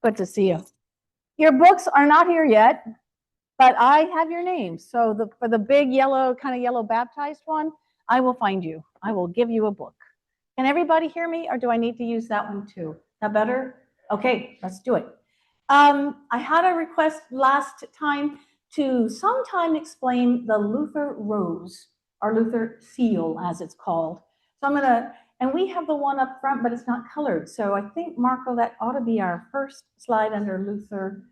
Good to see you. Your books are not here yet, but I have your names. So for the big yellow, kind of yellow baptized one, I will find you. I will give you a book. Can everybody hear me, or do I need to use that one too? Is that better? Okay, let's do it. I had a request last time to sometime explain the Luther Rose, or Luther Seal as it's called. So I'm gonna, and we have the one up front, but it's not colored. So I think, Marco, that ought to be our first slide under Luther.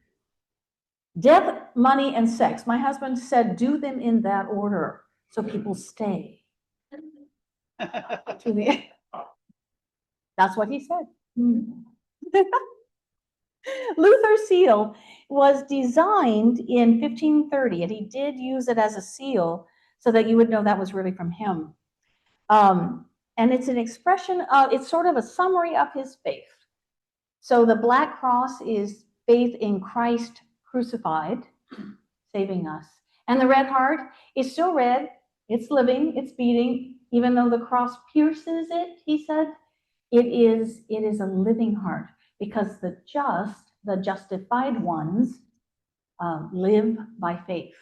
Death, money, and sex. My husband said, do them in that order so people stay. To the, that's what he said. Luther's seal was designed in 1530, and he did use it as a seal so that you would know that was really from him. And it's an expression of, it's sort of a summary of his faith. So the black cross is faith in Christ crucified, saving us. And the red heart is still red, it's living, it's beating, even though the cross pierces it, he said, it is a living heart, because the justified ones live by faith.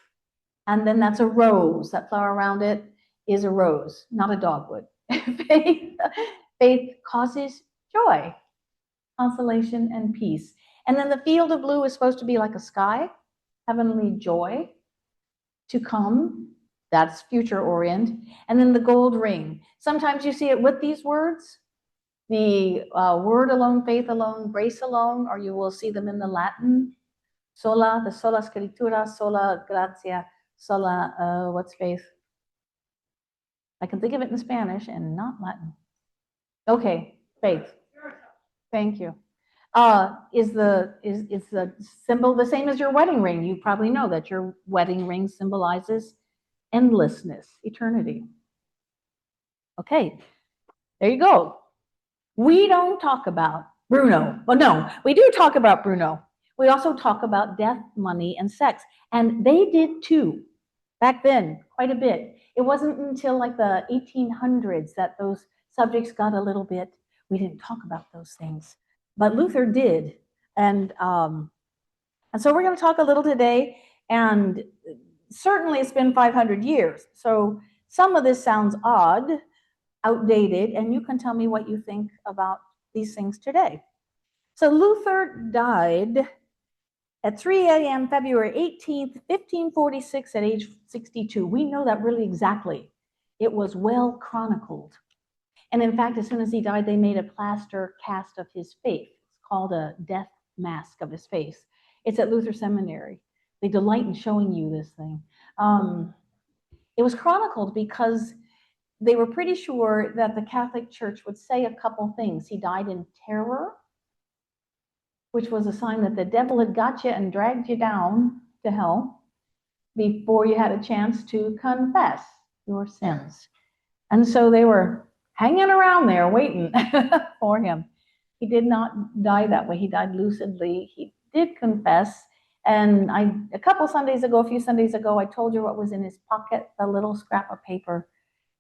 And then that's a rose, that flower around it is a rose, not a dogwood. Faith causes joy, consolation, and peace. And then the field of blue is supposed to be like a sky, heavenly joy to come. That's future orient. And then the gold ring. Sometimes you see it with these words, the word alone, faith alone, grace alone, or you will see them in the Latin. Sola, the sola scriptura, sola gratia, sola, what's faith? I can think of it in Spanish and not Latin. Okay, faith. Thank you. Is the symbol the same as your wedding ring? You probably know that your wedding ring symbolizes endlessness, eternity. Okay, there you go. We don't talk about Bruno. Well, no, we do talk about Bruno. We also talk about death, money, and sex. And they did too, back then, quite a bit. It wasn't until like the 1800s that those subjects got a little bit, we didn't talk about those things. But Luther did. And so we're going to talk a little today. And certainly it's been 500 years. So some of this sounds odd, outdated, and you can tell me what you think about these things today. So Luther died at 3 a.m. February 18th, 1546 at age 62. We know that really exactly. It was well chronicled. And in fact, as soon as he died, they made a plaster cast of his face. It's called a death mask of his face. It's at Luther Seminary. They delight in showing you this thing. It was chronicled because they were pretty sure that the Catholic Church would say a couple things. He died in terror, which was a sign that the devil had got you and dragged you down to hell before you had a chance to confess your sins. And so they were hanging around there waiting for him. He did not die that way. He died lucidly. He did confess. And a few Sundays ago, I told you what was in his pocket, the little scrap of paper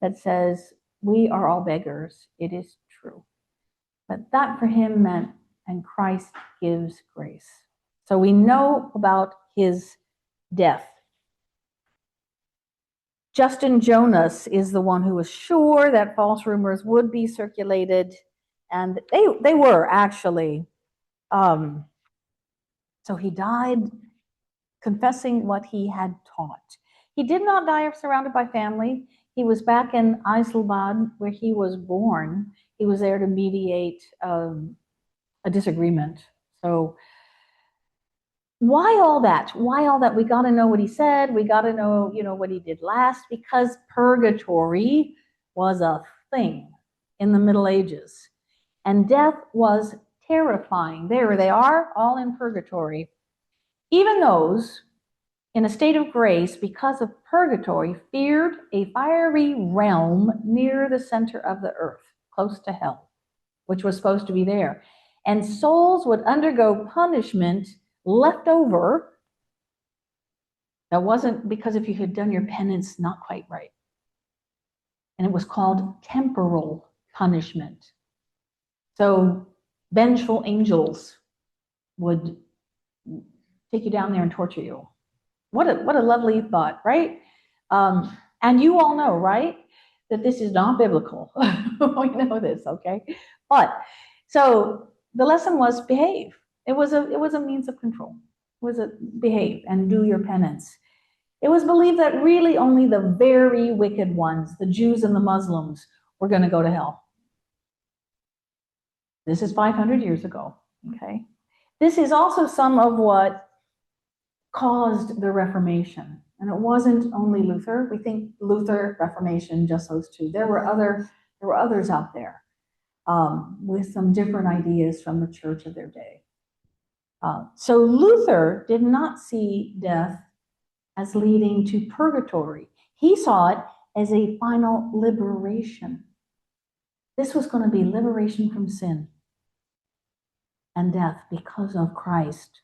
that says, we are all beggars. It is true. But that for him meant, and Christ gives grace. So we know about his death. Justin Jonas is the one who was sure that false rumors would be circulated, and they were actually. So he died confessing what he had taught. He did not die surrounded by family. He was back in Eiselbad, where he was born. He was there to mediate a disagreement. So why all that? Why all that? We got to know what he said. We got to know, what he did last, because purgatory was a thing in the Middle Ages. And death was terrifying. There they are, all in purgatory. Even those in a state of grace, because of purgatory, feared a fiery realm near the center of the earth, close to hell, which was supposed to be there. And souls would undergo punishment left over. That wasn't because if you had done your penance not quite right. And it was called temporal punishment. So vengeful angels would take you down there and torture you. What a lovely thought, right? And you all know, right, that this is not biblical. We know this, okay? But so the lesson was behave. It was a means of control. It was a behave and do your penance. It was believed that really only the very wicked ones, the Jews and the Muslims, were going to go to hell. This is 500 years ago, okay? This is also some of what caused the Reformation. And it wasn't only Luther. We think Luther, Reformation, just those two. There were others out there with some different ideas from the church of their day. So Luther did not see death as leading to purgatory. He saw it as a final liberation. This was going to be liberation from sin and death because of Christ.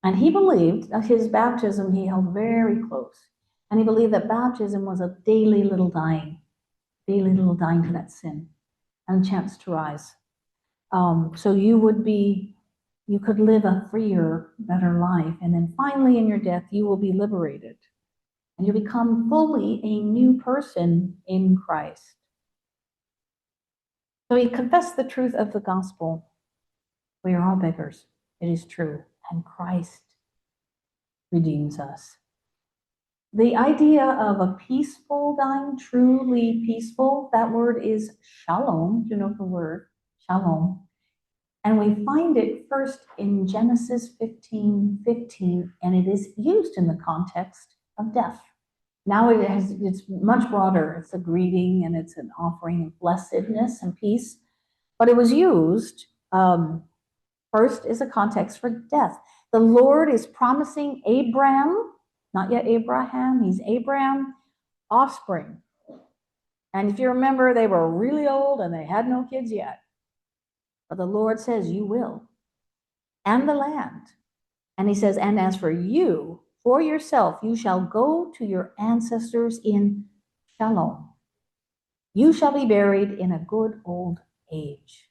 And he believed that his baptism he held very close. And he believed that baptism was a daily little dying to that sin and a chance to rise. So you could live a freer, better life. And then finally in your death, you will be liberated. And you become fully a new person in Christ. So he confessed the truth of the gospel. We are all beggars. It is true. And Christ redeems us. The idea of a peaceful dying, truly peaceful, that word is shalom. Do you know the word? Shalom. And we find it first in Genesis 15:15, and it is used in the context of death. Now it's much broader. It's a greeting and it's an offering of blessedness and peace. But it was used first as a context for death. The Lord is promising Abram, not yet Abraham, he's Abram, offspring. And if you remember, they were really old and they had no kids yet. But the Lord says, you will, and the land. And he says, and as for you, for yourself, you shall go to your ancestors in shalom. You shall be buried in a good old age.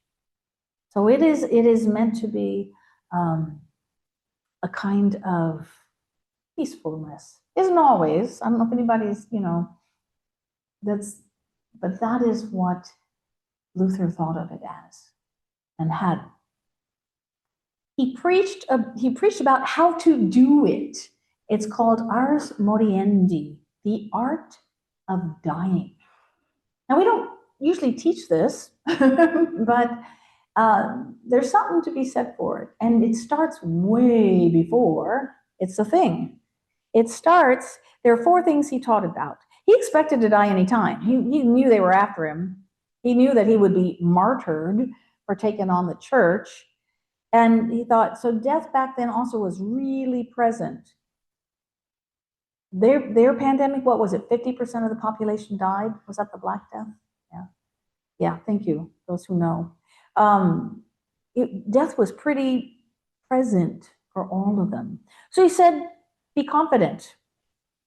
So it is meant to be a kind of peacefulness. Isn't always. I don't know if anybody's, but that is what Luther thought of it as and had. He preached about how to do it. It's called ars moriendi, the art of dying. Now, we don't usually teach this, but there's something to be said for it. And it starts way before it's a thing. There are 4 things he taught about. He expected to die any time. He knew they were after him. He knew that he would be martyred for taking on the church. And he thought, so death back then also was really present. Their pandemic, what was it? 50% of the population died. Was that the Black Death? Yeah. Thank you, those who know. Death was pretty present for all of them. So he said, be confident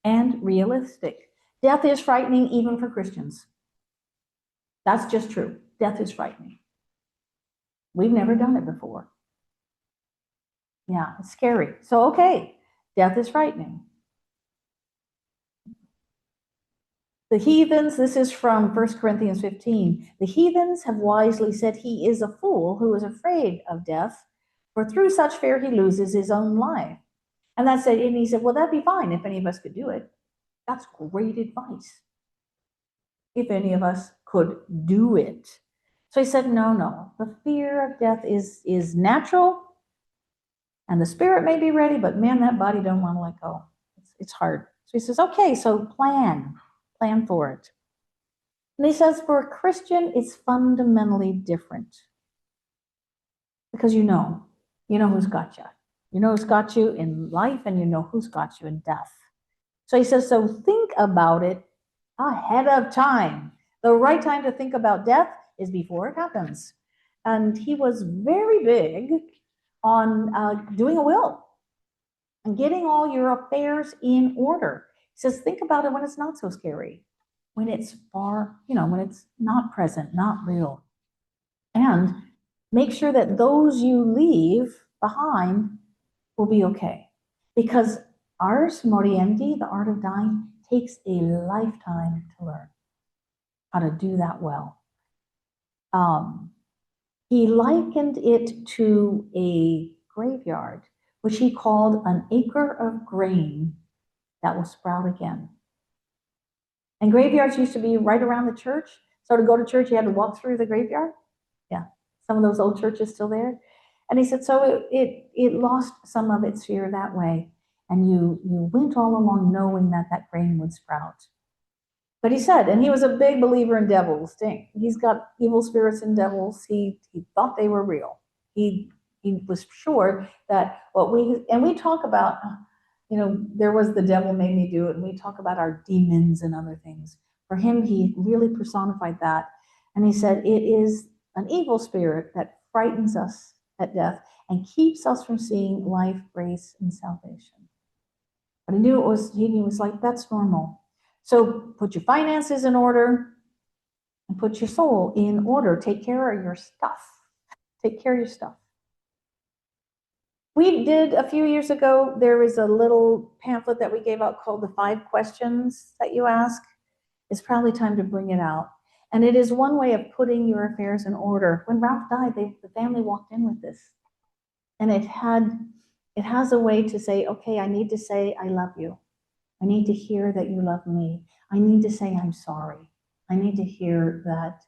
and realistic. Death is frightening even for Christians. That's just true. Death is frightening. We've never done it before. Yeah, it's scary. So, okay, death is frightening. The heathens, this is from 1 Corinthians 15. The heathens have wisely said he is a fool who is afraid of death, for through such fear he loses his own life. And he said, well, that'd be fine if any of us could do it. That's great advice. If any of us could do it. So he said, no. The fear of death is natural. And the spirit may be ready, but man, that body don't want to let go. It's hard. So he says, okay, so plan for it. And he says, for a Christian, it's fundamentally different. Because you know who's got you. You know who's got you in life, and you know who's got you in death. So he says, so think about it ahead of time. The right time to think about death is before it happens. And he was very big on doing a will and getting all your affairs in order. He says, think about it when it's not so scary, when it's far, when it's not present, not real. And make sure that those you leave behind will be okay. Because Ars Moriendi, the art of dying, takes a lifetime to learn how to do that well. He likened it to a graveyard, which he called an acre of grain that will sprout again. And graveyards used to be right around the church. So to go to church, you had to walk through the graveyard. Yeah, some of those old churches still there. And he said, so it lost some of its fear that way. And you went all along knowing that that grain would sprout. But he said, and he was a big believer in devils. Dang, he's got evil spirits and devils. He thought they were real. He was sure that we talk about, there was the devil made me do it, and we talk about our demons and other things. For him, he really personified that. And he said, it is an evil spirit that frightens us at death and keeps us from seeing life, grace, and salvation. But he was like, that's normal. So put your finances in order and put your soul in order. Take care of your stuff. Take care of your stuff. We did a few years ago, there was a little pamphlet that we gave out called The 5 Questions That You Ask. It's probably time to bring it out. And it is one way of putting your affairs in order. When Ralph died, the family walked in with this. And it has a way to say, okay, I need to say I love you. I need to hear that you love me. I need to say I'm sorry. I need to hear that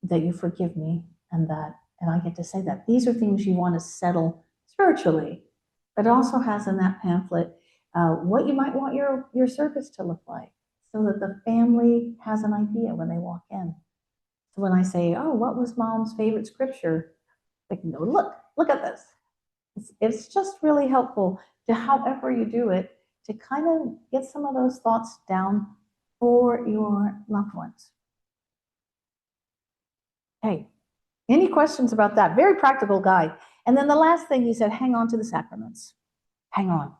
that you forgive me, and I get to say that. These are things you want to settle spiritually. But it also has in that pamphlet what you might want your service to look like, so that the family has an idea when they walk in. So when I say, oh, what was mom's favorite scripture? They can go, look at this. It's just really helpful to, however you do it, to kind of get some of those thoughts down for your loved ones. Hey, any questions about that? Very practical guide. And then the last thing he said, hang on to the sacraments. Hang on.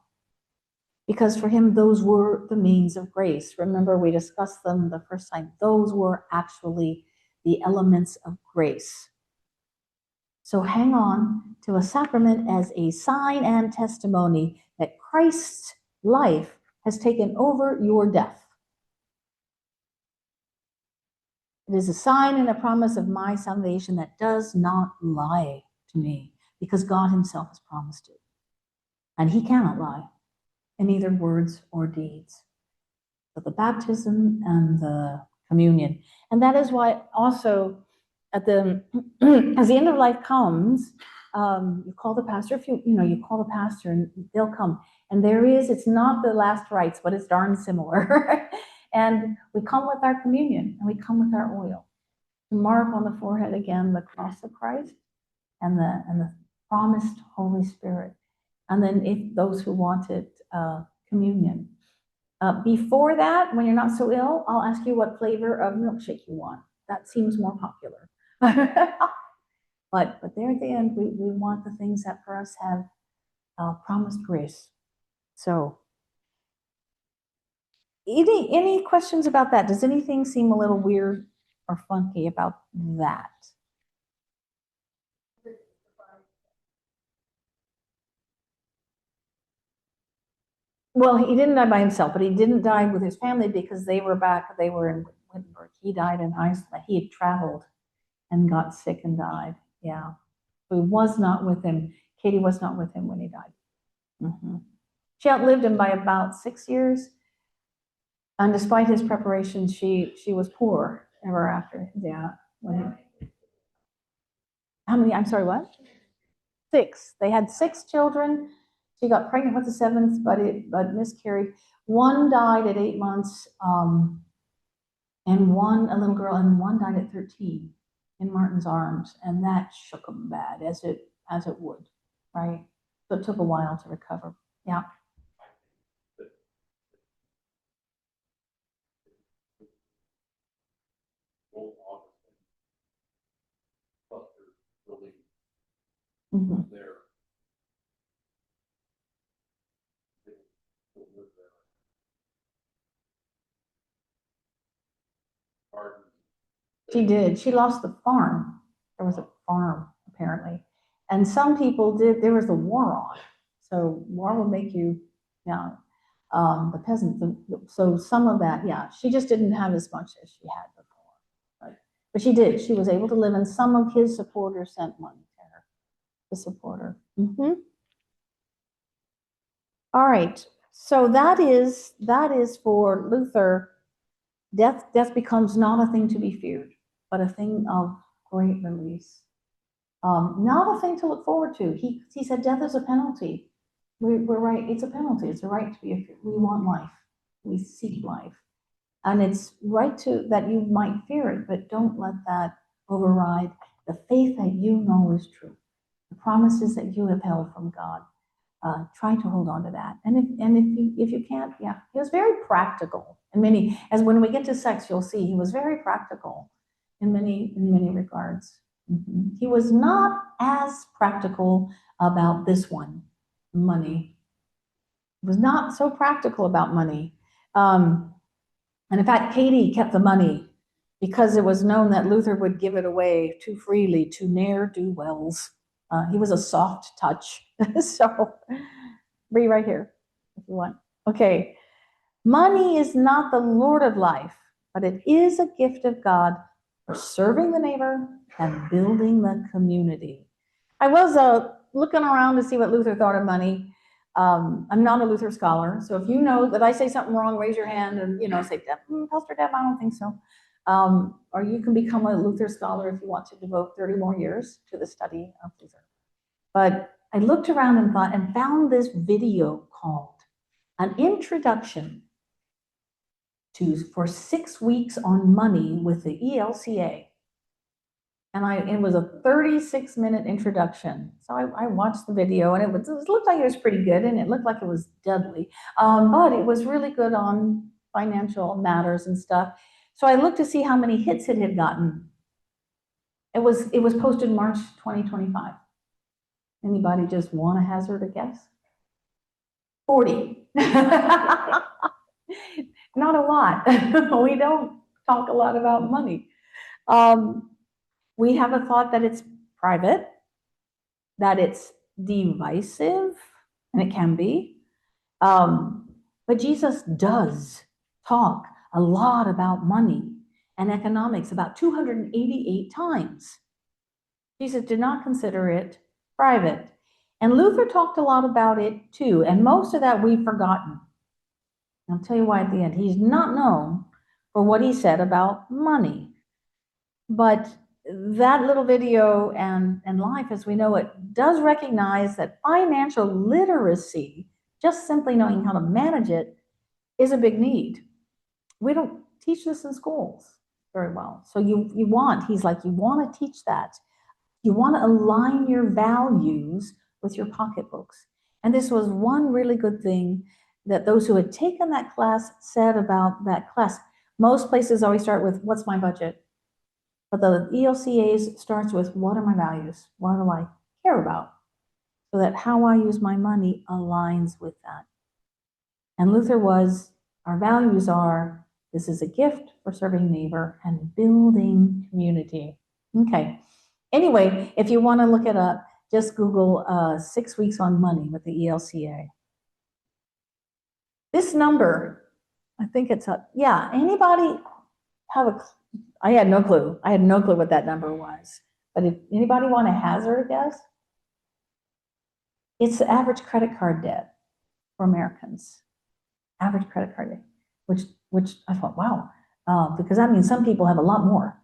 Because for him, those were the means of grace. Remember, we discussed them the first time. Those were actually the elements of grace. So hang on to a sacrament as a sign and testimony that Christ's life has taken over your death. It is a sign and a promise of my salvation that does not lie to me, because God himself has promised it. And he cannot lie in either words or deeds. But the baptism and the communion. And that is why also as the end of life comes, you call the pastor, you call the pastor and they'll come. And it's not the last rites, but it's darn similar. And we come with our communion and we come with our oil to mark on the forehead again the cross of Christ and the promised Holy Spirit. And then if those who want it, communion. Before that, when you're not so ill, I'll ask you what flavor of milkshake you want. That seems more popular. But there at the end, we want the things that for us have promised grace. So any questions about that? Does anything seem a little weird or funky about that? Well, he didn't die by himself, but he didn't die with his family because they were in Wittenberg. He died in Iceland. He had traveled and got sick and died. Yeah. He was not with him. Katie was not with him when he died. Mm-hmm. She outlived him by about 6 years. And despite his preparation, she was poor ever after. Yeah. How many? I'm sorry, what? 6. They had 6 children. She got pregnant with the 7th, but miscarried. One died at 8 months, and a little girl, and one died at 13 in Martin's arms, and that shook him bad, as it would, right? So it took a while to recover. Yeah. Mm-hmm. She did. She lost the farm. There was a farm, apparently. And some people did, there was a war on. So war will make you, yeah, the peasant. So some of that, yeah, she just didn't have as much as she had before. But she did. She was able to live, and some of his supporters sent money to her to support her. All right. So that is for Luther. Death becomes not a thing to be feared, but a thing of great release. Not a thing to look forward to. He said death is a penalty. We're right. It's a penalty. It's a right to be. We want life. We seek life, and it's right to that you might fear it, but don't let that override the faith that you know is true, the promises that you have held from God. Try to hold on to that, and if you can't, yeah, he was very practical. In many, as when we get to sex, you'll see he was very practical in many regards. He was not as practical about this one, money. He was not so practical about money. And in fact, Katie kept the money because it was known that Luther would give it away too freely to ne'er-do-wells. He was a soft touch. So be right here if you want. Okay. Money is not the Lord of life, but it is a gift of God for serving the neighbor and building the community. I was looking around to see what Luther thought of money. I'm not a Luther scholar, so if you know that I say something wrong, raise your hand and say, Pastor Deb, I don't think so. Or you can become a Luther scholar if you want to devote 30 more years to the study of Luther. But I looked around and found this video called An Introduction for 6 weeks on money with the ELCA. And it was a 36-minute introduction. So I watched the video, and it looked like it was pretty good, and it looked like it was deadly. But it was really good on financial matters and stuff. So I looked to see how many hits it had gotten. It was posted March 2025. Anybody just want to hazard a guess? 40. Not a lot. We don't talk a lot about money. We have a thought that it's private, that it's divisive, and it can be. But Jesus does talk a lot about money and economics, about 288 times. Jesus did not consider it private. And Luther talked a lot about it too, and most of that we've forgotten. I'll tell you why at the end. He's not known for what he said about money. But that little video and life as we know it does recognize that financial literacy, just simply knowing how to manage it, is a big need. We don't teach this in schools very well. So he's like, you want to teach that. You want to align your values with your pocketbooks. And this was one really good thing that those who had taken that class said about that class. Most places always start with, what's my budget? But the ELCAs starts with, what are my values? What do I care about? So that how I use my money aligns with that. And Luther our values are, this is a gift for serving neighbor and building community. Okay. Anyway, if you want to look it up, just Google 6 weeks on money with the ELCA. This number, I think it's anybody have I had no clue. I had no clue what that number was. But if anybody want to hazard a guess? It's the average credit card debt for Americans. Average credit card debt, which I thought, wow, because that means some people have a lot more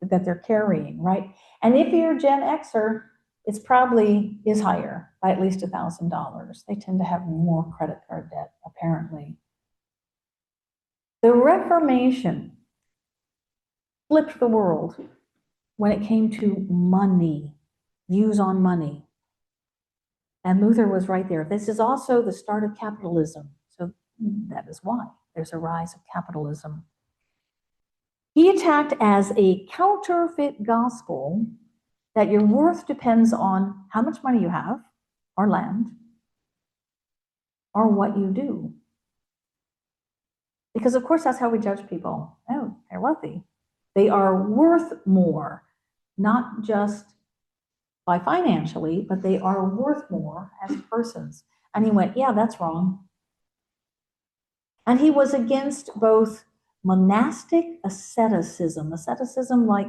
that they're carrying, right? And if you're Gen Xer, it's probably is higher by at least $1,000. They tend to have more credit card debt, apparently. The Reformation flipped the world when it came to money, views on money. And Luther was right there. This is also the start of capitalism. So that is why there's a rise of capitalism. He attacked as a counterfeit gospel that your worth depends on how much money you have, or land, or what you do. Because of course that's how we judge people. Oh, they're wealthy. They are worth more, not just by financially, but they are worth more as persons. And he went, yeah, that's wrong. And he was against both monastic asceticism, like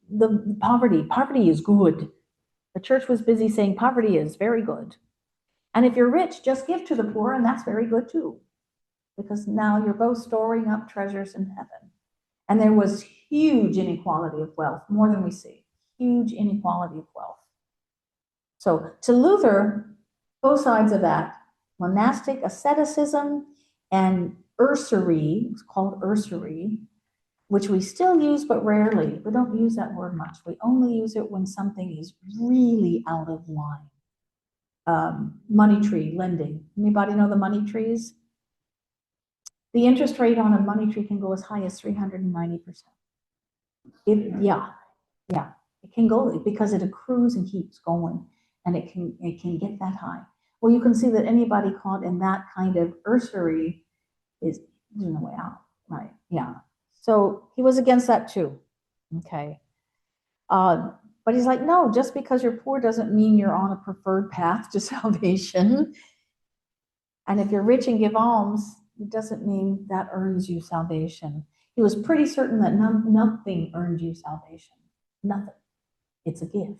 the poverty is good. The church was busy saying poverty is very good. And if you're rich, just give to the poor, and that's very good too, because now you're both storing up treasures in heaven. And there was huge inequality of wealth, more than we see, huge inequality of wealth. So to Luther, both sides of that, monastic asceticism and usury, it's called usury, which we still use but rarely. We don't use that word much. We only use it when something is really out of line. Money tree lending. Anybody know the money trees? The interest rate on a money tree can go as high as 390%. Yeah, it can go because it accrues and keeps going, and it can get that high. Well, you can see that anybody caught in that kind of usury is there's no way out, right? Yeah. So he was against that too. Okay. But he's like, no, just because you're poor doesn't mean you're on a preferred path to salvation. And if you're rich and give alms, it doesn't mean that earns you salvation. He was pretty certain that nothing earned you salvation. Nothing. It's a gift.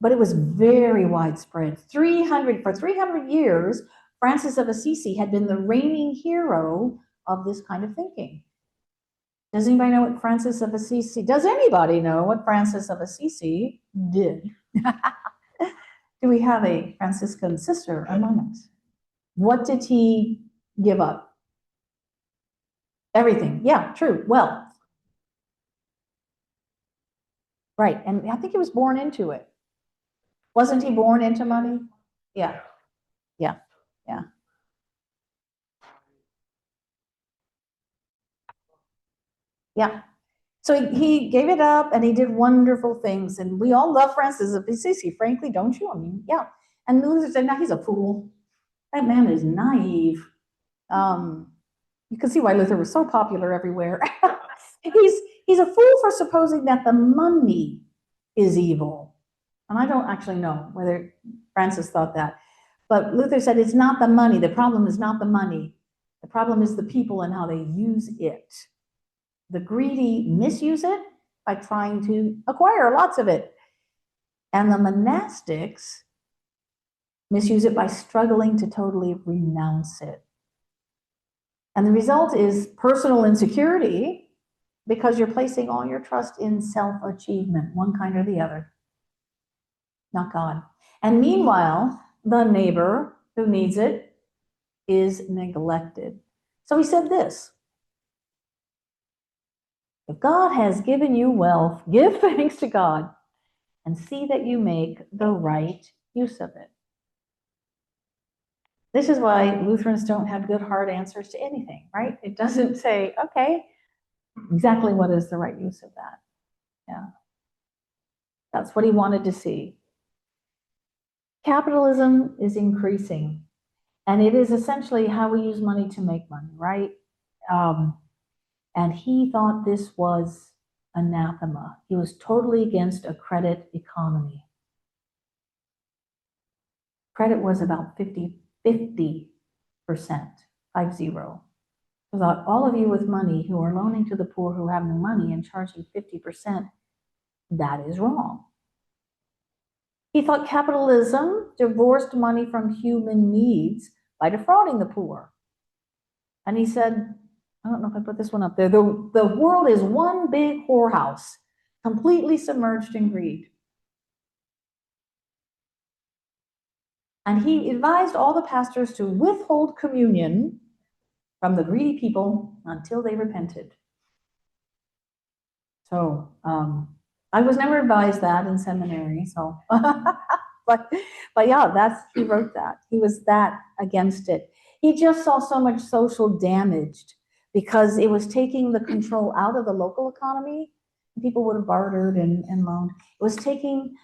But it was very widespread. For 300 years, Francis of Assisi had been the reigning hero of this kind of thinking. Does anybody know what Francis of Assisi did? Do we have a Franciscan sister among us? What did he give up? Everything. Yeah, true. Wealth. Right. And I think he was born into it. Wasn't he born into money? Yeah. Yeah. Yeah. Yeah. So he gave it up and he did wonderful things. And we all love Francis of Assisi, frankly, don't you? I mean, yeah. And Luther said, no, he's a fool. That man is naive. You can see why Luther was so popular everywhere. he's a fool for supposing that the money is evil. And I don't actually know whether Francis thought that. But Luther said it's not the money. The problem is not the money. The problem is the people and how they use it. The greedy misuse it by trying to acquire lots of it. And the monastics misuse it by struggling to totally renounce it. And the result is personal insecurity because you're placing all your trust in self-achievement, one kind or the other, not God. And meanwhile, the neighbor who needs it is neglected. So he said this: if God has given you wealth, give thanks to God and see that you make the right use of it. This is why Lutherans don't have good hard answers to anything, right? It doesn't say, okay, exactly what is the right use of that? Yeah. That's what he wanted to see. Capitalism is increasing, and it is essentially how we use money to make money, right? And he thought this was anathema. He was totally against a credit economy. Credit was about 50%, 50%. So thought all of you with money who are loaning to the poor who have no money and charging 50%, that is wrong. He thought capitalism divorced money from human needs by defrauding the poor. And he said, I don't know if I put this one up there, the world is one big whorehouse, completely submerged in greed. And he advised all the pastors to withhold communion from the greedy people until they repented. So I was never advised that in seminary, so but yeah, he wrote that. He was that against it. He just saw so much social damage because it was taking the control out of the local economy. People would have bartered and loaned. It was taking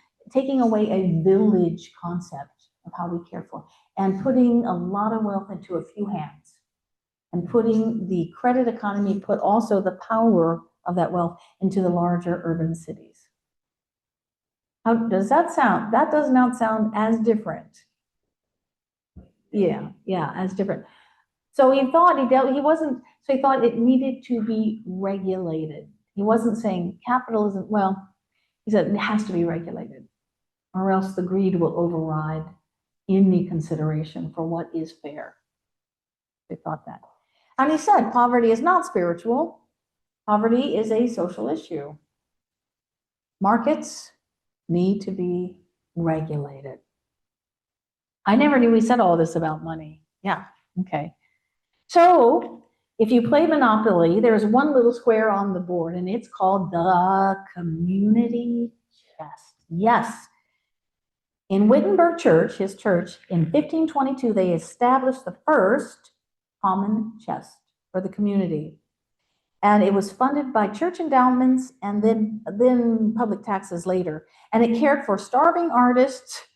away a village concept of how we care for and putting a lot of wealth into a few hands. And putting the credit economy put also the power of that wealth into the larger urban cities. How does that sound? That does not sound as different. Yeah, as different. So he thought he wasn't, so he thought it needed to be regulated. He wasn't saying capitalism, well, he said it has to be regulated, or else the greed will override any consideration for what is fair. They thought that. And he said poverty is not spiritual. Poverty is a social issue. Markets need to be regulated. I never knew he said all this about money. Yeah, okay. So if you play Monopoly, there's one little square on the board, and it's called the community chest. Yes. In Wittenberg Church, his church, in 1522, they established the first common chest for the community. And it was funded by church endowments and then public taxes later. And it cared for starving artists,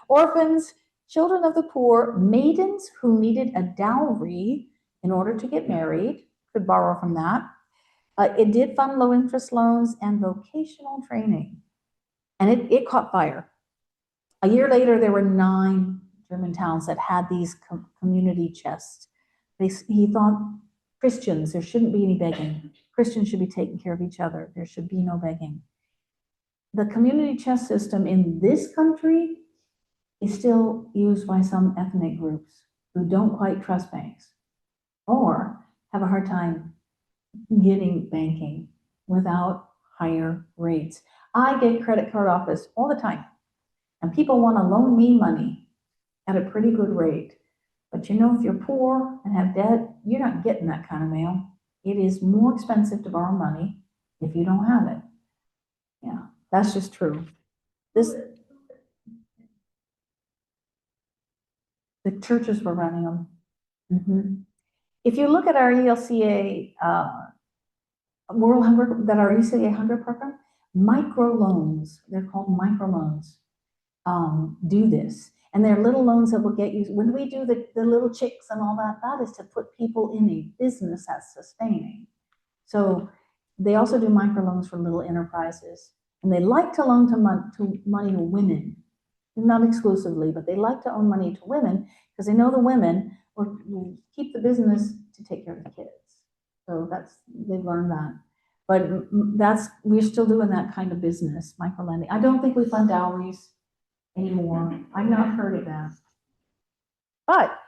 orphans, children of the poor, maidens who needed a dowry in order to get married, could borrow from that. It did fund low interest loans and vocational training. And it caught fire. A year later, there were 9 German towns that had these community chests. He thought Christians, there shouldn't be any begging. Christians should be taking care of each other. There should be no begging. The community chest system in this country is still used by some ethnic groups who don't quite trust banks or have a hard time getting banking without higher rates. I get credit card offers all the time, and people want to loan me money at a pretty good rate. But you know, if you're poor and have debt, you're not getting that kind of mail. It is more expensive to borrow money if you don't have it. Yeah, that's just true. The churches were running them. Mm-hmm. If you look at our ELCA World Hunger, our ELCA Hunger Program, microloans, they're called microloans, do this. And they're little loans that will get you, when we do the little chicks and all that, that is to put people in a business that's sustaining. So they also do microloans for little enterprises. And they like to loan money to women, not exclusively, but they like to own money to women because they know the women will keep the business to take care of the kids. So they've learned that. But we're still doing that kind of business, microlending. I don't think we fund dowries anymore. I've not heard of that. But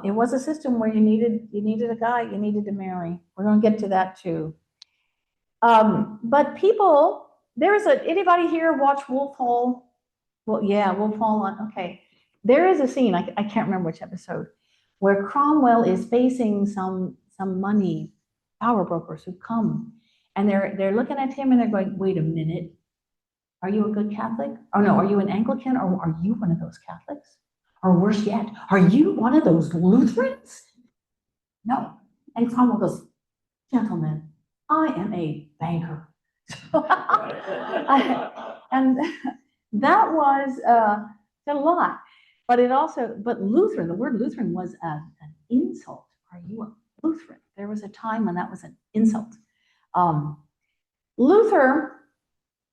it was a system where you needed a guy, you needed to marry. We're going to get to that too. But people, anybody here watch Wolf Hall? Well, yeah, Wolf Hall. Okay, there is a scene. I can't remember which episode, where Cromwell is facing some money power brokers who come, and they're looking at him and they're going, "Wait a minute, are you a good Catholic? Oh no, are you an Anglican, or are you one of those Catholics? Or worse yet, are you one of those Lutherans?" No. And Cromwell goes, "Gentlemen, I am a banker." And that was a lot. But Lutheran, the word Lutheran was an insult. Are you a Lutheran? There was a time when that was an insult. Luther,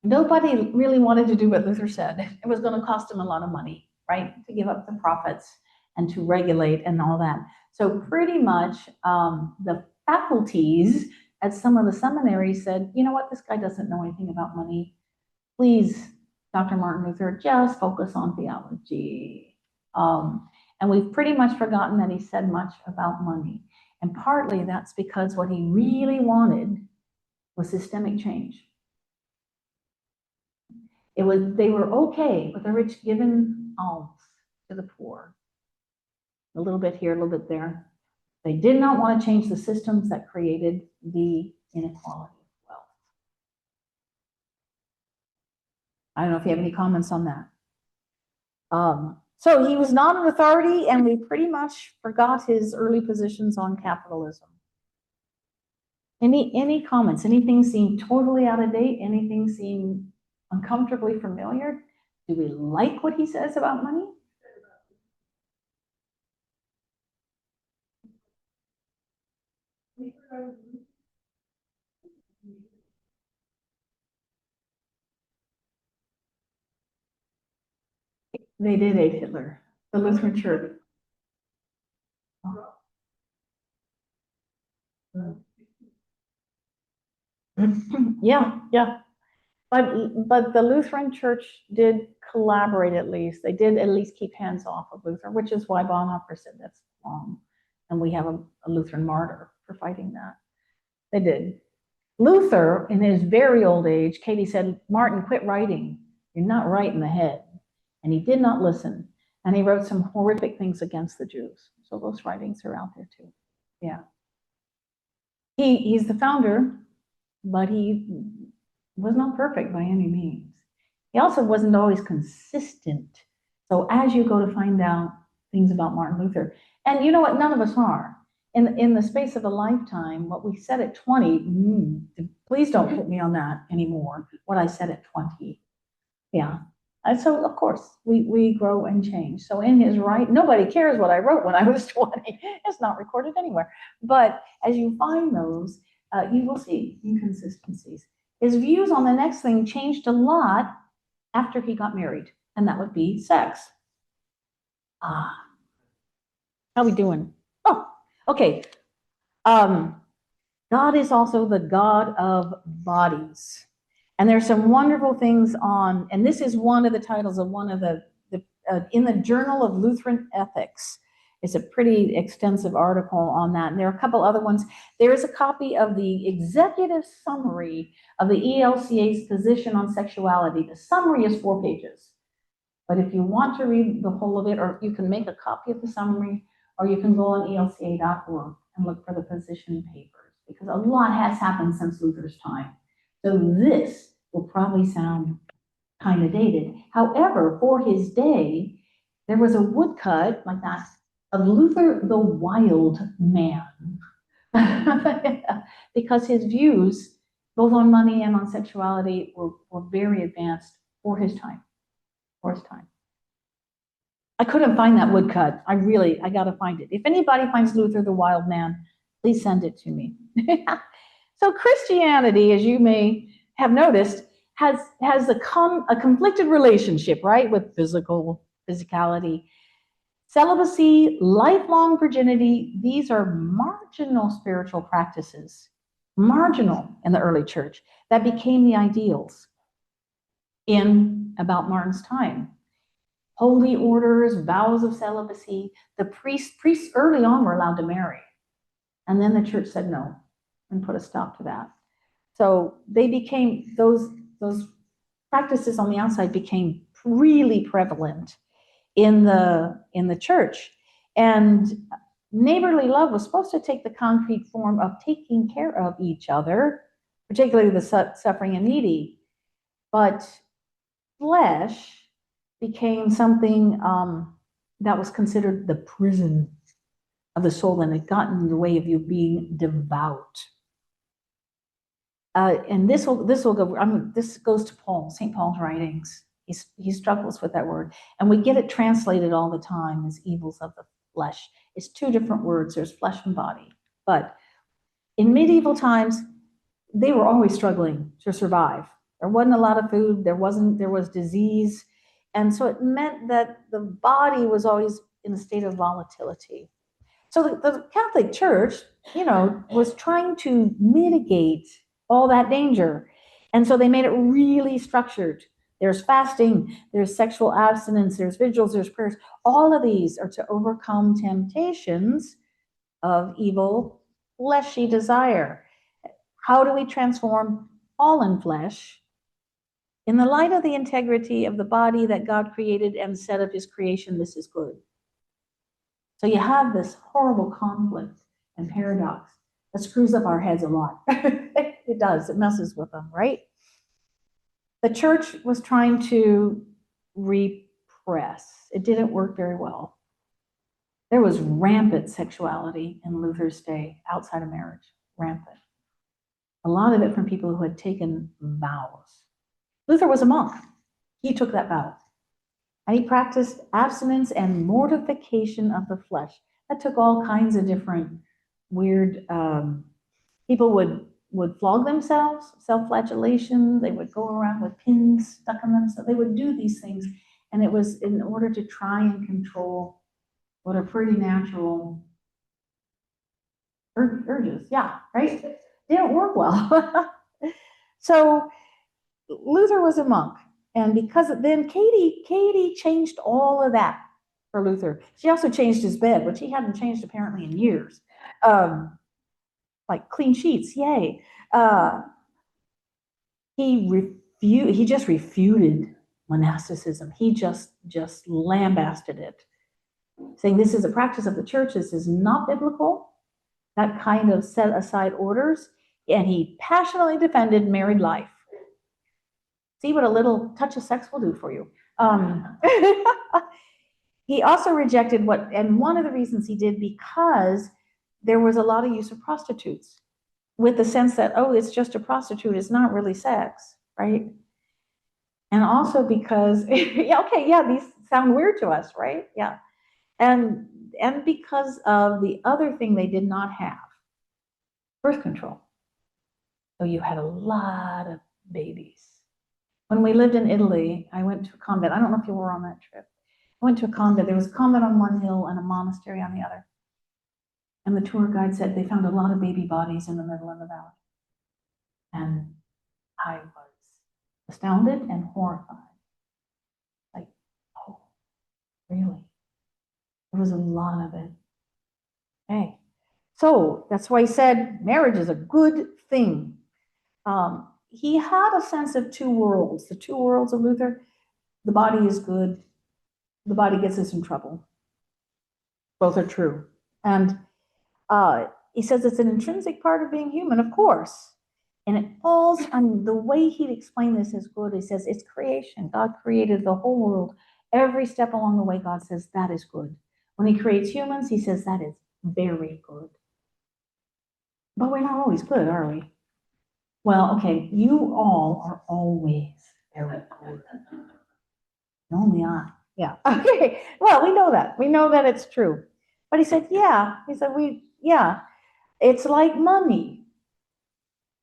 nobody really wanted to do what Luther said. It was going to cost him a lot of money, right? To give up the profits and to regulate and all that. So pretty much the faculties at some of the seminaries said, you know what, this guy doesn't know anything about money. Please, Dr. Martin Luther, just focus on theology. And we've pretty much forgotten that he said much about money. And partly that's because what he really wanted was systemic change. They were okay with the rich giving alms to the poor. A little bit here, a little bit there. They did not want to change the systems that created the inequality of wealth. I don't know if you have any comments on that. So he was not an authority, and we pretty much forgot his early positions on capitalism. Any comments? Anything seem totally out of date? Anything seem uncomfortably familiar? Do we like what he says about money? They did hate Hitler, the Lutheran Church. Yeah, yeah. But the Lutheran Church did collaborate at least. They did at least keep hands off of Luther, which is why Bonhoeffer said that's wrong. And we have a Lutheran martyr for fighting that. They did. Luther, in his very old age, Katie said, Martin, quit writing. You're not right in the head. And he did not listen. And he wrote some horrific things against the Jews. So those writings are out there too. Yeah. He's the founder, but he was not perfect by any means. He also wasn't always consistent. So as you go to find out things about Martin Luther, and you know what, none of us are. In the space of a lifetime, what we said at 20, please don't put me on that anymore, what I said at 20. Yeah. And so, of course, we grow and change. So in his right, nobody cares what I wrote when I was 20. It's not recorded anywhere. But as you find those, you will see inconsistencies. His views on the next thing changed a lot after he got married, and that would be sex. How we doing? Oh, okay. God is also the God of bodies. And there's some wonderful things on, and this is one of the titles of one of the in the Journal of Lutheran Ethics. It's a pretty extensive article on that. And there are a couple other ones. There is a copy of the executive summary of the ELCA's position on sexuality. The summary is 4 pages. But if you want to read the whole of it, or you can make a copy of the summary, or you can go on elca.org and look for the position papers, because a lot has happened since Luther's time. So this will probably sound kind of dated. However, for his day, there was a woodcut like that of Luther the Wild Man, because his views, both on money and on sexuality, were very advanced for his time. For his time. I couldn't find that woodcut. I got to find it. If anybody finds Luther the Wild Man, please send it to me. So Christianity, as you may have noticed, has a conflicted relationship, right, with physicality. Celibacy, lifelong virginity, these are marginal spiritual practices, marginal in the early church, that became the ideals in about Martin's time. Holy orders, vows of celibacy. The priests early on were allowed to marry. And then the church said no and put a stop to that. So they became, those practices on the outside became really prevalent in the church. And neighborly love was supposed to take the concrete form of taking care of each other, particularly the suffering and needy. But flesh became something that was considered the prison of the soul, and it got in the way of you being devout. And this goes to Paul, St. Paul's writings. He struggles with that word, and we get it translated all the time as evils of the flesh. It's 2 different words. There's flesh and body. But in medieval times, they were always struggling to survive. There wasn't a lot of food. There was disease. And so it meant that the body was always in a state of volatility. So the Catholic Church, was trying to mitigate all that danger. And so they made it really structured. There's fasting, there's sexual abstinence, there's vigils, there's prayers. All of these are to overcome temptations of evil, fleshy desire. How do we transform fallen flesh in the light of the integrity of the body that God created and said of his creation, this is good? So you have this horrible conflict and paradox that screws up our heads a lot. It does. It messes with them, right? The church was trying to repress. It didn't work very well. There was rampant sexuality in Luther's day outside of marriage. Rampant. A lot of it from people who had taken vows. Luther was a monk. He took that vow. And he practiced abstinence and mortification of the flesh. That took all kinds of different weird, people would flog themselves, self-flagellation. They would go around with pins stuck in them. So they would do these things. And it was in order to try and control what are pretty natural urges. Yeah, right? They don't work well. So Luther was a monk. And because then Katie changed all of that for Luther. She also changed his bed, which he hadn't changed apparently in years. Like clean sheets, yay. He just refuted monasticism. He just lambasted it, saying this is a practice of the church. This is not biblical. That kind of set aside orders. And he passionately defended married life. See what a little touch of sex will do for you. He also rejected and one of the reasons he did, because there was a lot of use of prostitutes, with the sense that, oh, it's just a prostitute, it's not really sex, right? And also because, these sound weird to us, right? Yeah. And because of the other thing they did not have, birth control. So you had a lot of babies. When we lived in Italy, I went to a convent. I don't know if you were on that trip. I went to a convent. There was a convent on one hill and a monastery on the other. And the tour guide said they found a lot of baby bodies in the middle of the valley. And I was astounded and horrified. Like, oh, really? There was a lot of it. Okay. So that's why he said marriage is a good thing. He had a sense of two worlds. The two worlds of Luther: the body is good, the body gets us in trouble. Both are true. And he says it's an intrinsic part of being human, of course. And it falls on the way he'd explain this is good. He says it's creation. God created the whole world. Every step along the way, God says that is good. When he creates humans, he says that is very good. But we're not always good, are we? Well, okay, you all are always very good. Only I. Yeah. Okay. Well, we know that. We know that it's true. But he said, it's like money.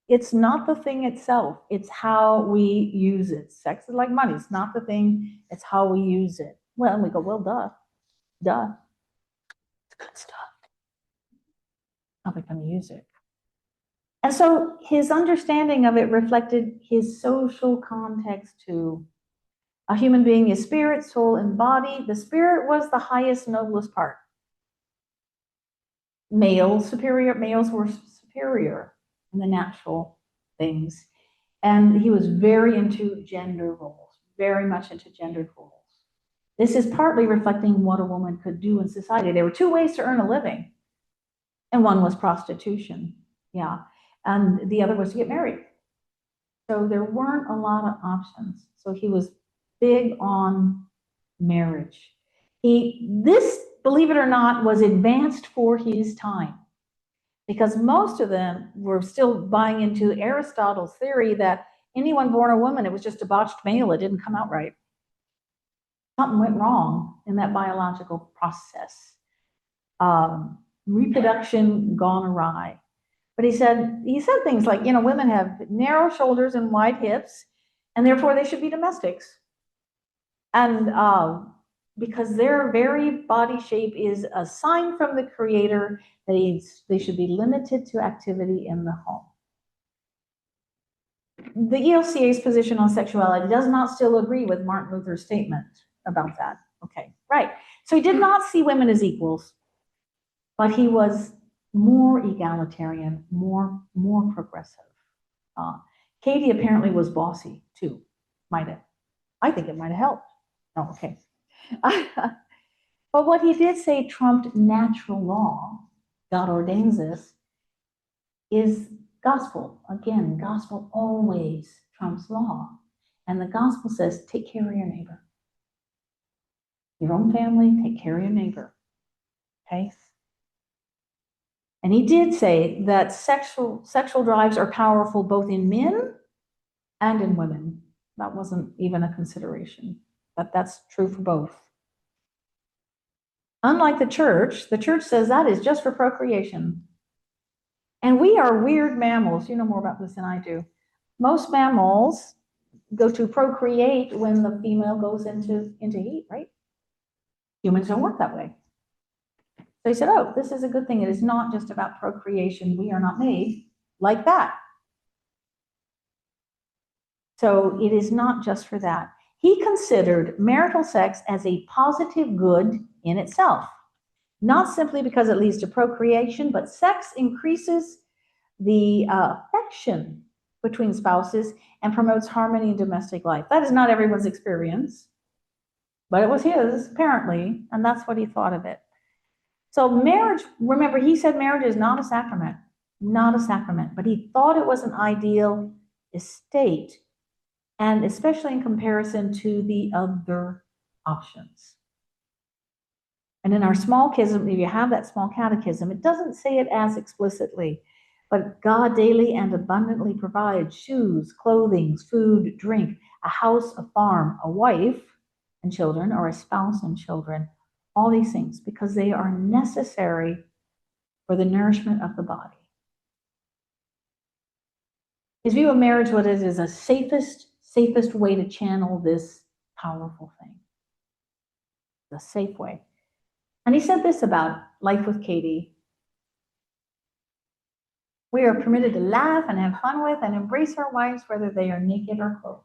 It's not the thing itself. It's how we use it. Sex is like money. It's not the thing. It's how we use it. Well, and we go, well, duh. It's good stuff. How are we going to use it? And so his understanding of it reflected his social context too. A human being is spirit, soul, and body. The spirit was the highest, noblest part. Males were superior in the natural things. And he was very into gender roles, very much into gendered roles. This is partly reflecting what a woman could do in society. There were two ways to earn a living, and one was prostitution, and the other was to get married. So there weren't a lot of options. So he was big on marriage. This, believe it or not, was advanced for his time, because most of them were still buying into Aristotle's theory that anyone born a woman, it was just a botched male, it didn't come out right. Something went wrong in that biological process. Reproduction gone awry. But he said things like, women have narrow shoulders and wide hips, and therefore they should be domestics. And because their very body shape is a sign from the Creator that they should be limited to activity in the home. The ELCA's position on sexuality does not still agree with Martin Luther's statement about that. Okay, right. So he did not see women as equals, but he was more egalitarian, more progressive. Katie apparently was bossy too. I think it might have helped. Oh, okay. But what he did say trumped natural law, God ordains this, is gospel. Again, gospel always trumps law. And the gospel says, take care of your neighbor. Your own family, take care of your neighbor. Okay? And he did say that sexual drives are powerful both in men and in women. That wasn't even a consideration, but that's true for both. Unlike the church says that is just for procreation. And we are weird mammals. You know more about this than I do. Most mammals, go to procreate when the female goes into heat, right? Humans don't work that way. So he said, oh, this is a good thing. It is not just about procreation. We are not made like that. So it is not just for that. He considered marital sex as a positive good in itself, not simply because it leads to procreation, but sex increases the affection between spouses and promotes harmony in domestic life. That is not everyone's experience, but it was his, apparently, and that's what he thought of it. So marriage, remember, he said marriage is not a sacrament, not a sacrament, but he thought it was an ideal estate, and especially in comparison to the other options. And in our small catechism, if you have that small catechism, it doesn't say it as explicitly, but God daily and abundantly provides shoes, clothing, food, drink, a house, a farm, a wife and children, or a spouse and children, all these things, because they are necessary for the nourishment of the body. His view of marriage, what it is a safest way to channel this powerful thing. The safe way. And he said this about life with Katie. We are permitted to laugh and have fun with and embrace our wives, whether they are naked or clothed.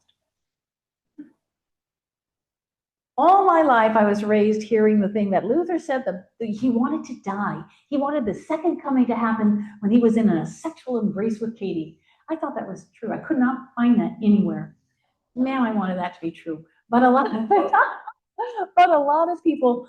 All my life, I was raised hearing the thing that Luther said that he wanted to die. He wanted the second coming to happen when he was in a sexual embrace with Katie. I thought that was true. I could not find that anywhere. Man, I wanted that to be true. But a lot of people,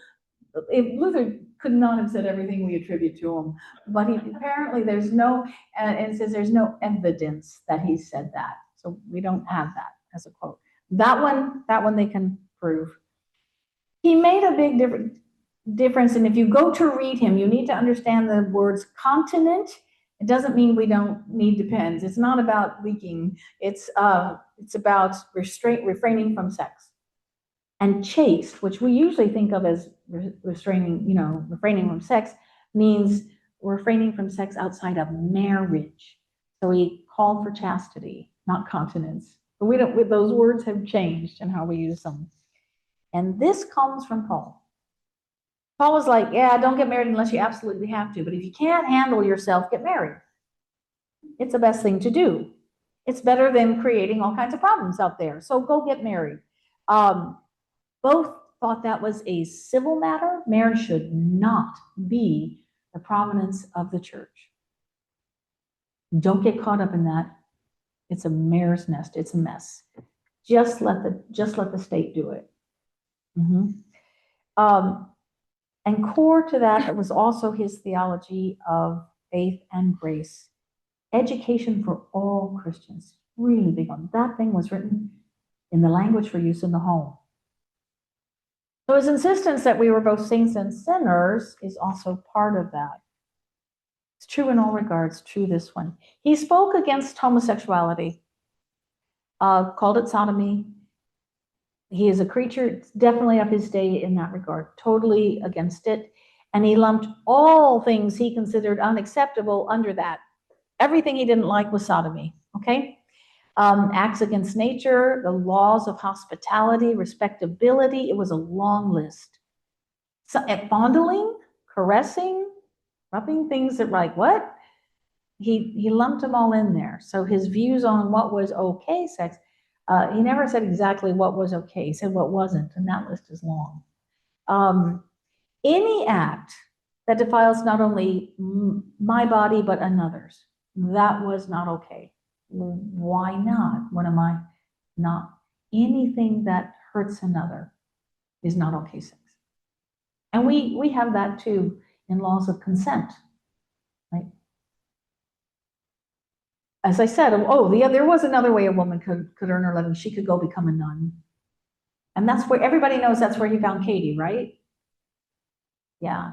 Luther could not have said everything we attribute to him, but apparently there's no, and it says there's no evidence that he said that. So we don't have that as a quote. That one they can prove. He made a big difference, and if you go to read him, you need to understand the words continent. It doesn't mean we don't need depends. It's not about leaking. It's about refraining from sex. And chaste, which we usually think of as refraining from sex, means refraining from sex outside of marriage. So he called for chastity, not continence. But those words have changed in how we use them. And this comes from Paul. Paul was like, yeah, don't get married unless you absolutely have to. But if you can't handle yourself, get married. It's the best thing to do. It's better than creating all kinds of problems out there. So go get married. Both thought that was a civil matter. Marriage should not be the prominence of the church. Don't get caught up in that. It's a mare's nest. It's a mess. Just let the state do it. And core to that was also his theology of faith and grace. Education for all Christians, really big one. That thing was written in the language for use in the home. So his insistence that we were both saints and sinners is also part of that. It's true in all regards, true this one. He spoke against homosexuality, called it sodomy. He is a creature definitely of his day in that regard, totally against it. And he lumped all things he considered unacceptable under that. Everything he didn't like was sodomy, okay? Acts against nature, the laws of hospitality, respectability, it was a long list. So, fondling, caressing, rubbing things that like, what? He lumped them all in there. So his views on what was okay sex, he never said exactly what was okay. He said what wasn't, and that list is long. Any act that defiles not only my body, but another's, that was not okay. Why not? What am I not? Anything that hurts another is not okay sex. And we have that too in laws of consent, right? As I said, there was another way a woman could earn her living. She could go become a nun. And that's where everybody knows that's where he found Katie, right? Yeah.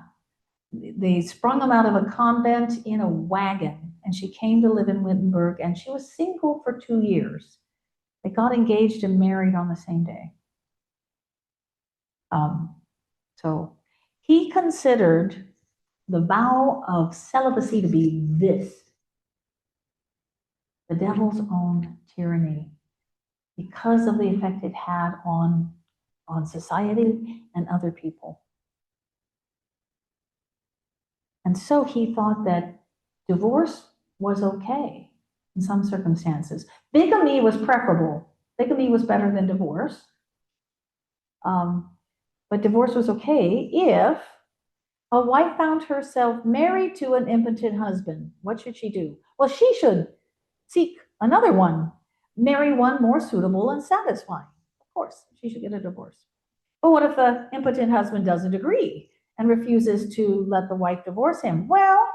They sprung him out of a convent in a wagon, and she came to live in Wittenberg, and she was single for 2 years. They got engaged and married on the same day. So he considered the vow of celibacy to be this, the devil's own tyranny. because of the effect it had on society and other people. And so he thought that divorce was okay in some circumstances. Bigamy was preferable. Bigamy was better than divorce. But divorce was okay if a wife found herself married to an impotent husband. What should she do? Well, she should seek another one, marry one more suitable and satisfying. Of course, she should get a divorce. But what if the impotent husband doesn't agree and refuses to let the wife divorce him? Well,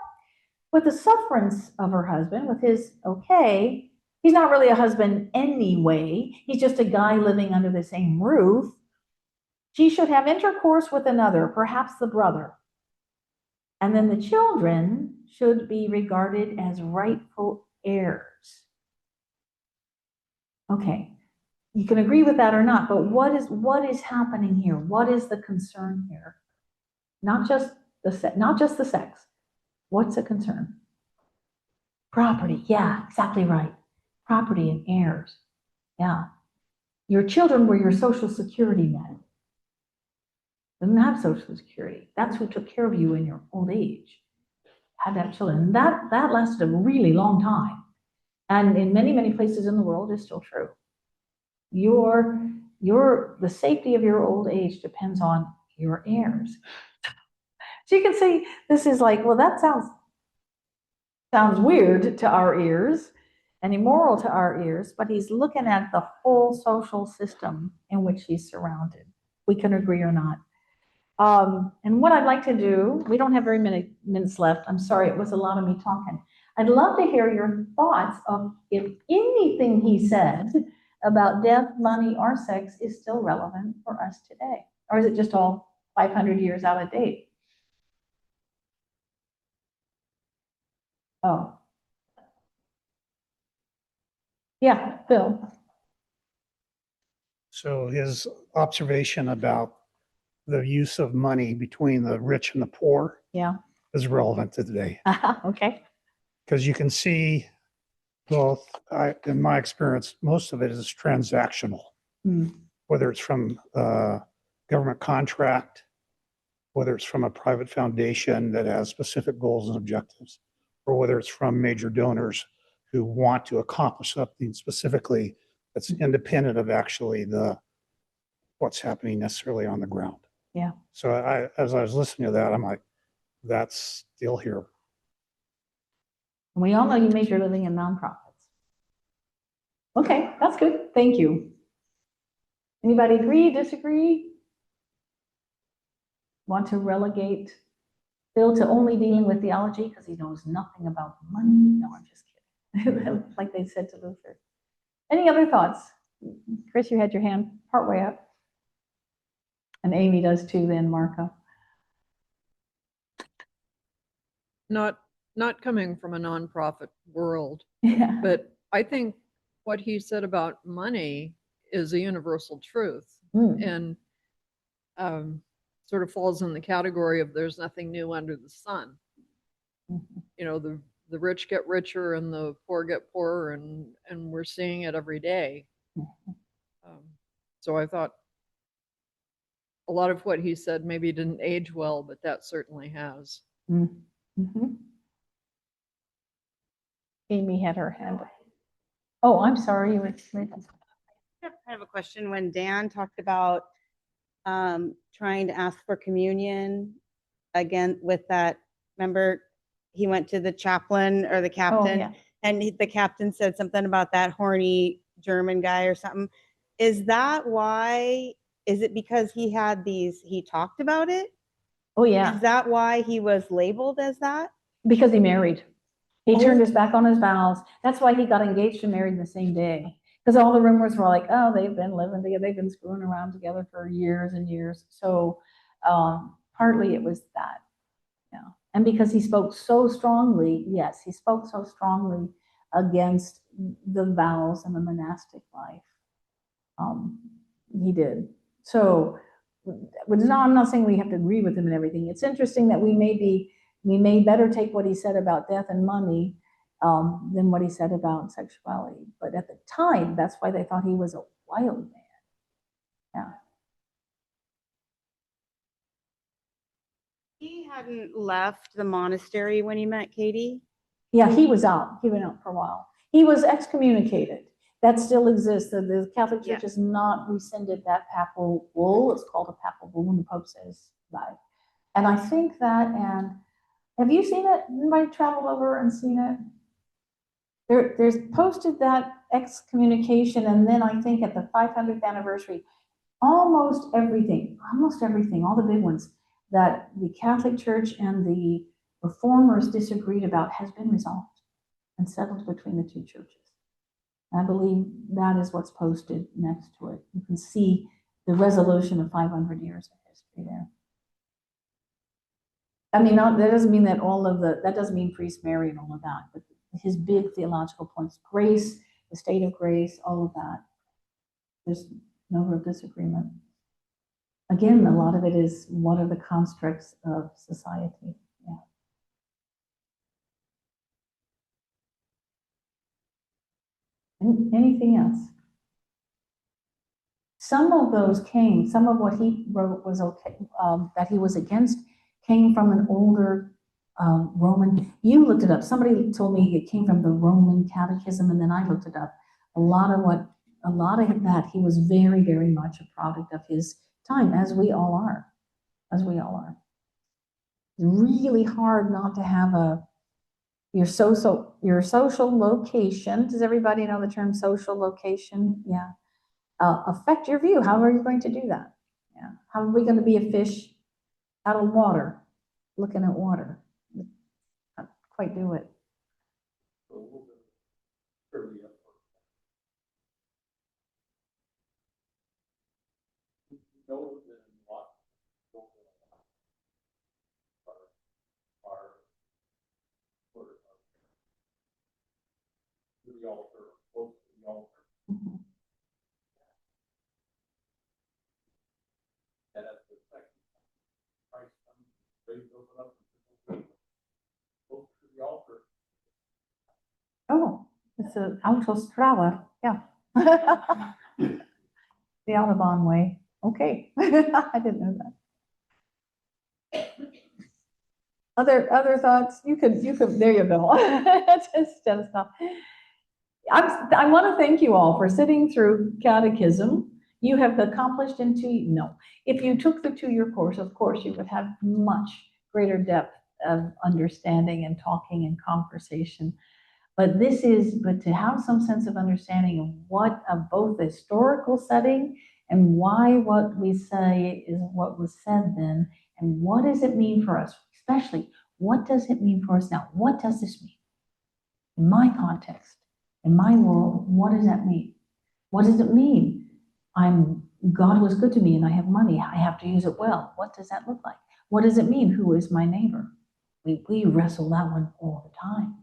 with the sufferance of her husband, with his okay, he's not really a husband anyway. He's just a guy living under the same roof. She should have intercourse with another, perhaps the brother. And then the children should be regarded as rightful heirs. Okay, you can agree with that or not, but what is happening here? What is the concern here? Not just the sex. What's the concern? Property. Yeah, exactly right. Property and heirs. Yeah. Your children were your Social Security net. Didn't have Social Security. That's who took care of you in your old age. Had to have children. That lasted a really long time. And in many, many places in the world is still true. The safety of your old age depends on your heirs. So you can see this is like, well, that sounds weird to our ears and immoral to our ears, but he's looking at the whole social system in which he's surrounded. We can agree or not. And what I'd like to do, we don't have very many minutes left. I'm sorry, it was a lot of me talking. I'd love to hear your thoughts of if anything he said about death, money, or sex is still relevant for us today. Or is it just all 500 years out of date? Oh. Yeah, Phil. So his observation about the use of money between the rich and the poor Yeah. is relevant to today. Okay. Because you can see both, in my experience, most of it is transactional, whether it's from a government contract, whether it's from a private foundation that has specific goals and objectives, or whether it's from major donors who want to accomplish something specifically that's independent of actually what's happening necessarily on the ground. Yeah. So as I was listening to that, I'm like, that's still here. We all know you made your living in nonprofits. Okay, that's good. Thank you. Anybody agree, disagree? Want to relegate Phil to only dealing with theology because he knows nothing about money? No, I'm just kidding. Like they said to Luther. Any other thoughts? Chris, you had your hand partway up. And Amy does too then, Marco. Not coming from a nonprofit world, Yeah. but I think what he said about money is a universal truth, and sort of falls in the category of there's nothing new under the sun. You know, the rich get richer and the poor get poorer, and we're seeing it every day. So I thought a lot of what he said maybe didn't age well, but that certainly has. Amy had her hand up. Oh, I'm sorry. You would. I have a question. When Dan talked about trying to ask for communion again with that, remember he went to the chaplain or the captain, and the captain said something about that horny German guy or something. Is that why? Is it because he had he talked about it? Oh, yeah. Is that why he was labeled as that? Because he married. He turned his back on his vows. That's why he got engaged and married the same day. Because all the rumors were like, oh, they've been living together. They've been screwing around together for years and years. So partly it was that. Yeah. And because he spoke so strongly, yes, he spoke so strongly against the vows and the monastic life. He did. So I'm not saying we have to agree with him and everything. It's interesting that we may better take what he said about death and money than what he said about sexuality. But at the time, that's why they thought he was a wild man. Yeah. He hadn't left the monastery when he met Katie. Yeah, he was out. He went out for a while. He was excommunicated. That still exists. The Catholic Church Yeah. has not rescinded that papal bull. It's called a papal bull when the Pope says that. And I think that, and have you seen it? Anybody traveled over and seen it? There's posted that excommunication, and then I think at the 500th anniversary, almost everything, all the big ones that the Catholic Church and the Reformers disagreed about has been resolved and settled between the two churches. I believe that is what's posted next to it. You can see the resolution of 500 years of history there. I mean, that doesn't mean that that doesn't mean priest Mary and all of that, but his big theological points, grace, the state of grace, all of that. There's no real disagreement. Again, a lot of it is what are the constructs of society. Yeah. Anything else? Some of what he wrote was okay, that he was against came from an older Roman. You looked it up. Somebody told me it came from the Roman catechism, and then I looked it up. A lot of that, he was very, very much a product of his time, as we all are. As we all are. It's really hard not to have your social location. Does everybody know the term social location? Yeah. Affect your view. How are you going to do that? Yeah. How are we going to be a fish out of water, looking at water? Not quite do it. Mhm. Oh, it's an autostrada. Yeah. The Autobahn way. Okay. I didn't know that. Other thoughts? You could, there you go. Just stop. I want to thank you all for sitting through catechism. You have accomplished no. If you took the 2-year course, of course, you would have much greater depth of understanding and talking and conversation. But to have some sense of understanding of both the historical setting and why what we say is what was said then, and what does it mean for us, especially what does it mean for us now? What does this mean? In my context, in my world, what does that mean? What does it mean? God was good to me and I have money. I have to use it well. What does that look like? What does it mean? Who is my neighbor? We wrestle that one all the time.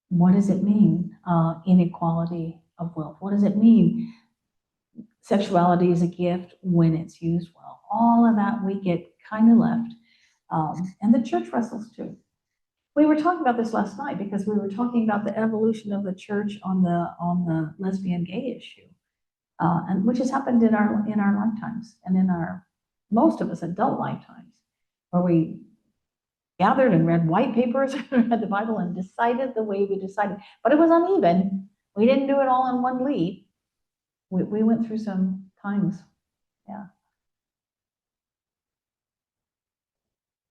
What does it mean? Inequality of wealth. What does it mean? Sexuality is a gift when it's used well. All of that we get kind of left. And the church wrestles too. We were talking about this last night because we were talking about the evolution of the church on the lesbian gay issue, and which has happened in our lifetimes and in most of us adult lifetimes, where we gathered and read white papers, read the Bible, and decided the way we decided. But it was uneven. We didn't do it all in one leap. We went through some times. Yeah.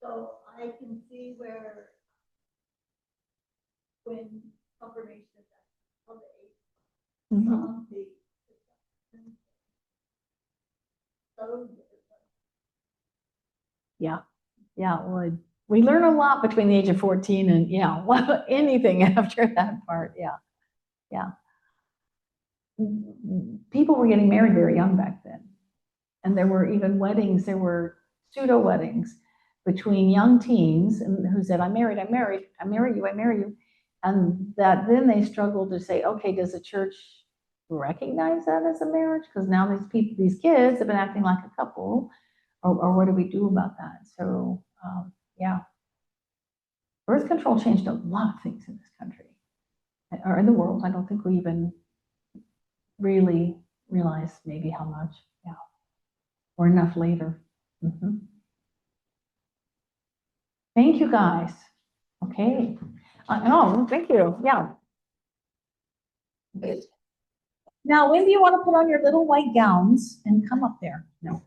So I can see where when confirmation is on the 8th, Mhm. so Yeah. Yeah, it would. We learn a lot between the age of 14 and anything after that part. Yeah. Yeah. People were getting married very young back then. And there were even weddings, there were pseudo weddings between young teens who said, I marry you. And that then they struggled to say, okay, does the church recognize that as a marriage? Because now these kids have been acting like a couple, or what do we do about that? So, yeah. Birth control changed a lot of things in this country or in the world. I don't think we even really realize maybe how much, yeah, or enough later. Mhm. Thank you, guys. Okay. Oh, thank you. Yeah. Now, when do you want to put on your little white gowns and come up there? No.